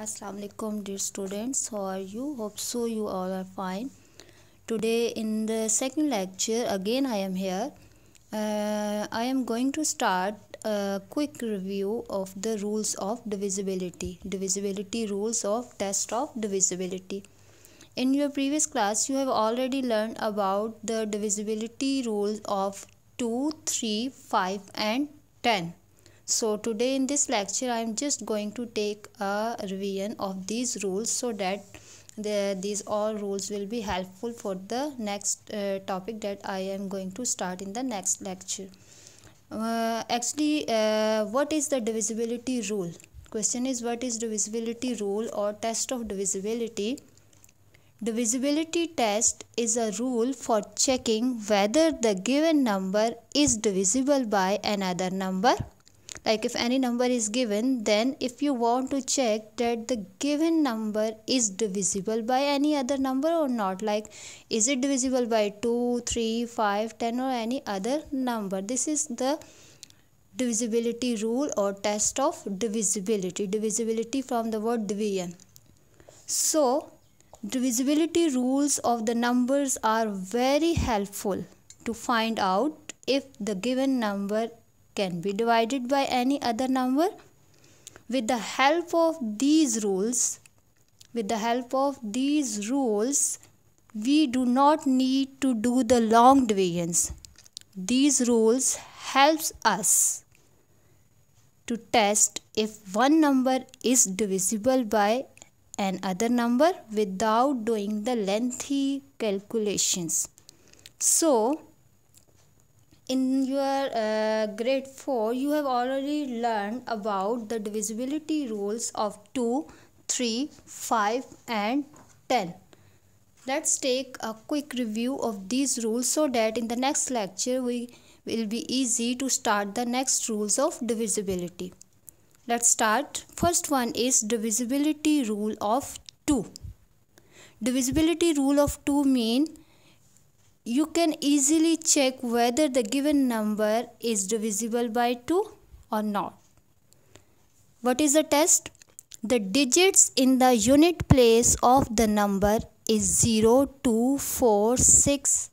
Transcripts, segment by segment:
Assalamu alaikum dear students, how are you? Hope so you all are fine. Today in the second lecture again I am here. I am going to start a quick review of the rules of divisibility rules of test of divisibility. In your previous class you have already learned about the divisibility rules of 2, 3, 5 and 10. So today in this lecture I am just going to take a revision of these rules so that these all rules will be helpful for the next topic that I am going to start in the next lecture. What is the divisibility rule? Question is, what is divisibility rule or test of divisibility? Divisibility test is a rule for checking whether the given number is divisible by another number. Like if any number is given, then if you want to check that the given number is divisible by any other number or not, like is it divisible by 2, 3, 5, 10 or any other number. This is the divisibility rule or test of divisibility. Divisibility from the word division. So divisibility rules of the numbers are very helpful to find out if the given number can be divided by any other number. With the help of these rules, we do not need to do the long divisions. These rules helps us to test if one number is divisible by another number without doing the lengthy calculations. So in your grade 4 you have already learned about the divisibility rules of 2, 3, 5 and 10. Let's take a quick review of these rules so that in the next lecture we will be easy to start the next rules of divisibility. Let's start. First one is divisibility rule of 2. Divisibility rule of 2 mean you can easily check whether the given number is divisible by 2 or not. What is the test? The digits in the unit place of the number is 0, 2, 4, 6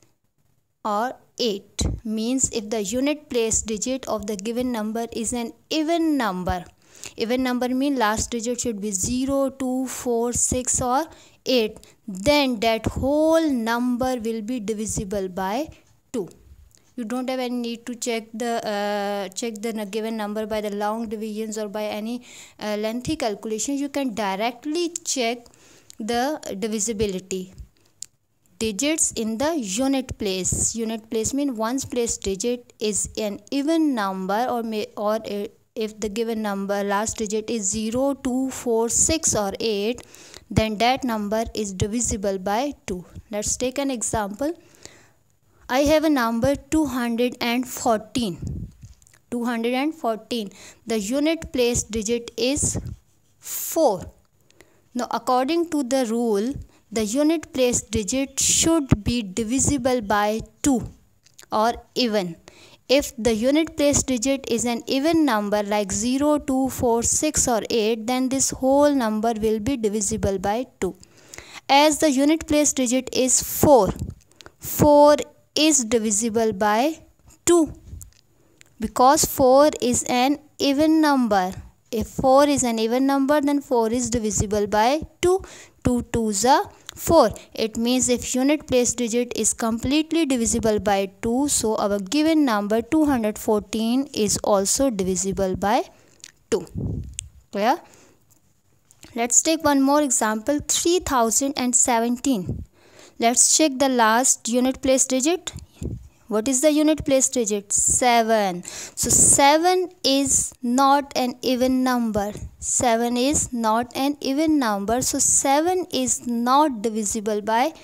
or 8. Means if the unit place digit of the given number is an even number. Even number means last digit should be 0, 2, 4, 6 or 8. Then that whole number will be divisible by 2. You don't have any need to check the given number by the long divisions or by any lengthy calculation. You can directly check the divisibility. Digits in the unit place. Unit place means ones place digit is an even number or if the given number last digit is 0, 2, 4, 6 or 8, then that number is divisible by 2. Let's take an example. I have a number 214. 214. The unit place digit is 4. Now according to the rule, the unit place digit should be divisible by 2 or even. If the unit place digit is an even number like 0, 2, 4, 6 or 8, then this whole number will be divisible by 2. As the unit place digit is 4, 4 is divisible by 2 because 4 is an even number. If 4 is an even number, then 4 is divisible by 2. 2 2s are 4. It means if unit place digit is completely divisible by 2, so our given number 214 is also divisible by 2. Clear? Let's take one more example. 3017. Let's check the last unit place digit. What is the unit place digit? 7. So 7 is not an even number. 7 is not an even number. So 7 is not divisible by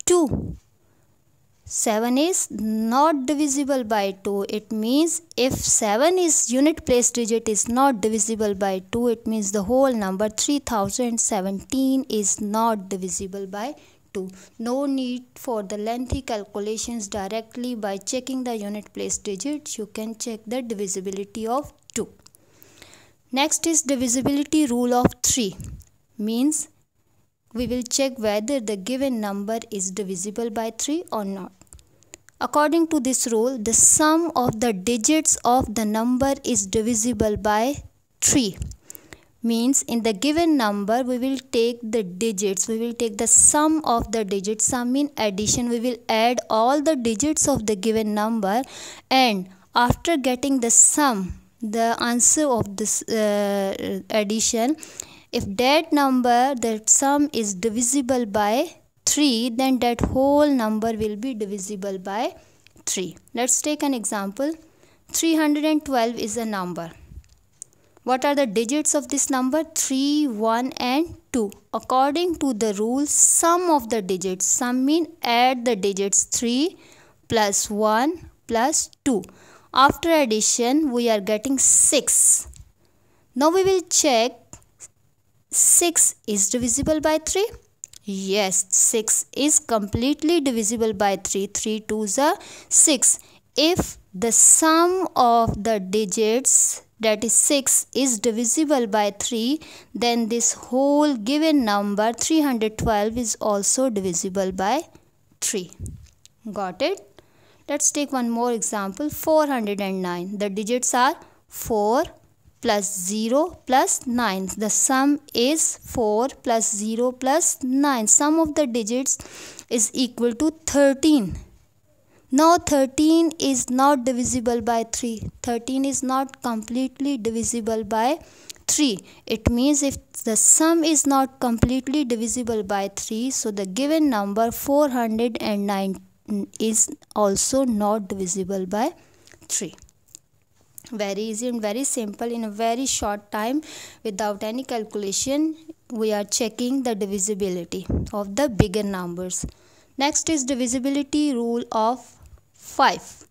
2. 7 is not divisible by 2. It means if 7 is unit place digit is not divisible by 2, it means the whole number 3017 is not divisible by 2. No need for the lengthy calculations. Directly by checking the unit place digit you can check the divisibility of 2. Next is divisibility rule of 3. means we will check whether the given number is divisible by 3 or not. According to this rule, the sum of the digits of the number is divisible by 3. Means in the given number we will take the digits, we will take the sum of the digits. Sum means addition. We will add all the digits of the given number, and after getting the sum, the answer of this addition, if that number, that sum is divisible by 3, then that whole number will be divisible by 3. Let's take an example. 312 is a number. What are the digits of this number? 3, 1 and 2. According to the rule, sum of the digits. Sum means add the digits 3 plus 1 plus 2. After addition, we are getting 6. Now we will check 6 is divisible by 3. Yes, 6 is completely divisible by 3. 3 2s are 6. If the sum of the digits, that is 6, is divisible by 3, then this whole given number 312 is also divisible by 3. Got it? Let's take one more example. 409. The digits are 4 plus 0 plus 9. The sum is 4 plus 0 plus 9. Sum of the digits is equal to 13. Now 13 is not divisible by 3. 13 is not completely divisible by 3. It means if the sum is not completely divisible by 3, so the given number 409 is also not divisible by 3. Very easy and very simple. In a very short time, without any calculation, we are checking the divisibility of the bigger numbers. Next is divisibility rule of 5.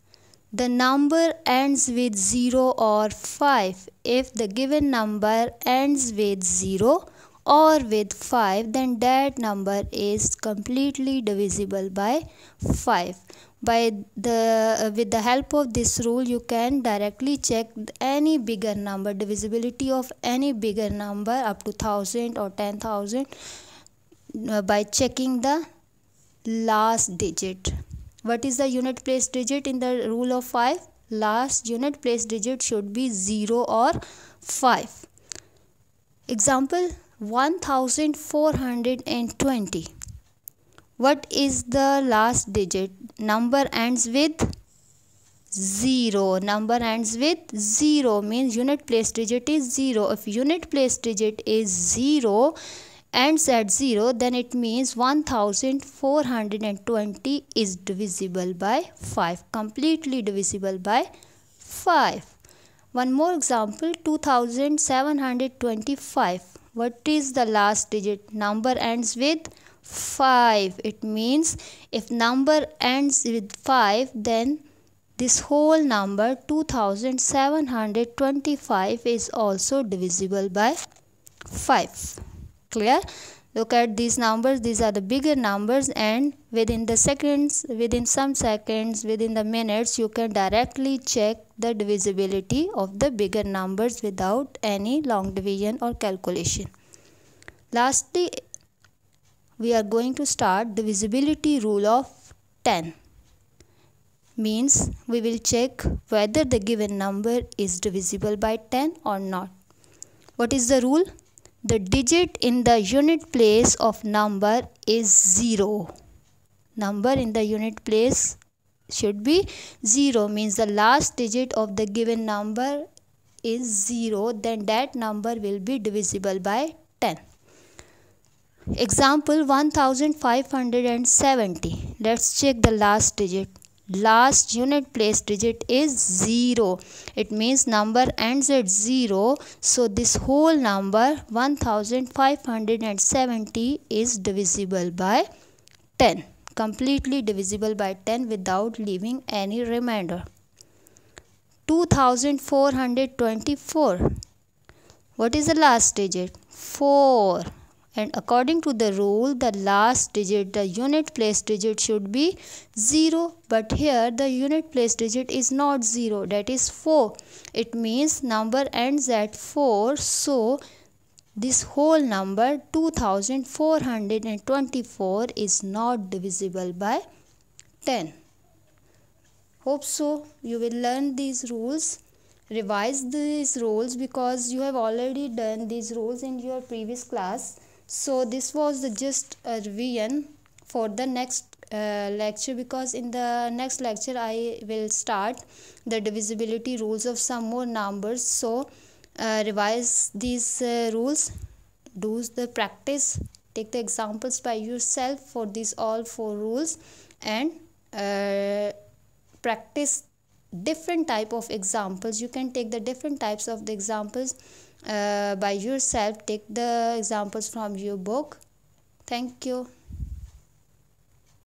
The number ends with 0 or 5. If the given number ends with 0 or with 5, then that number is completely divisible by 5. With the help of this rule, you can directly check any bigger number, divisibility of any bigger number up to 1000 or 10,000 by checking the last digit. What is the unit place digit in the rule of 5? Last unit place digit should be 0 or 5. Example 1420. What is the last digit? Number ends with 0. Number ends with 0 means unit place digit is 0. If unit place digit is 0, ends at 0, then it means 1420 is divisible by 5. Completely divisible by 5. One more example, 2725. What is the last digit? Number ends with 5. It means if number ends with 5, then this whole number 2725 is also divisible by 5. Clear? Look at these numbers. These are the bigger numbers, and within the seconds, within some seconds, within the minutes, you can directly check the divisibility of the bigger numbers without any long division or calculation. Lastly, we are going to start divisibility rule of 10. Means we will check whether the given number is divisible by 10 or not. What is the rule? The digit in the unit place of number is 0. Number in the unit place should be 0, means the last digit of the given number is 0, then that number will be divisible by 10. Example 1570. Let's check the last digit. Last unit place digit is 0. It means number ends at 0. So this whole number 1570 is divisible by 10. Completely divisible by 10 without leaving any remainder. 2424. What is the last digit? 4. And according to the rule, the last digit, the unit place digit should be 0. But here the unit place digit is not 0, that is 4. It means number ends at 4. So this whole number 2424 is not divisible by 10. Hope so you will learn these rules, revise these rules, because you have already done these rules in your previous class. So this was just a revision for the next lecture, because in the next lecture I will start the divisibility rules of some more numbers. So revise these rules, do the practice, take the examples by yourself for these all 4 rules, and practice different type of examples. You can take the different types of the examples by yourself. Take the examples from your book. Thank you.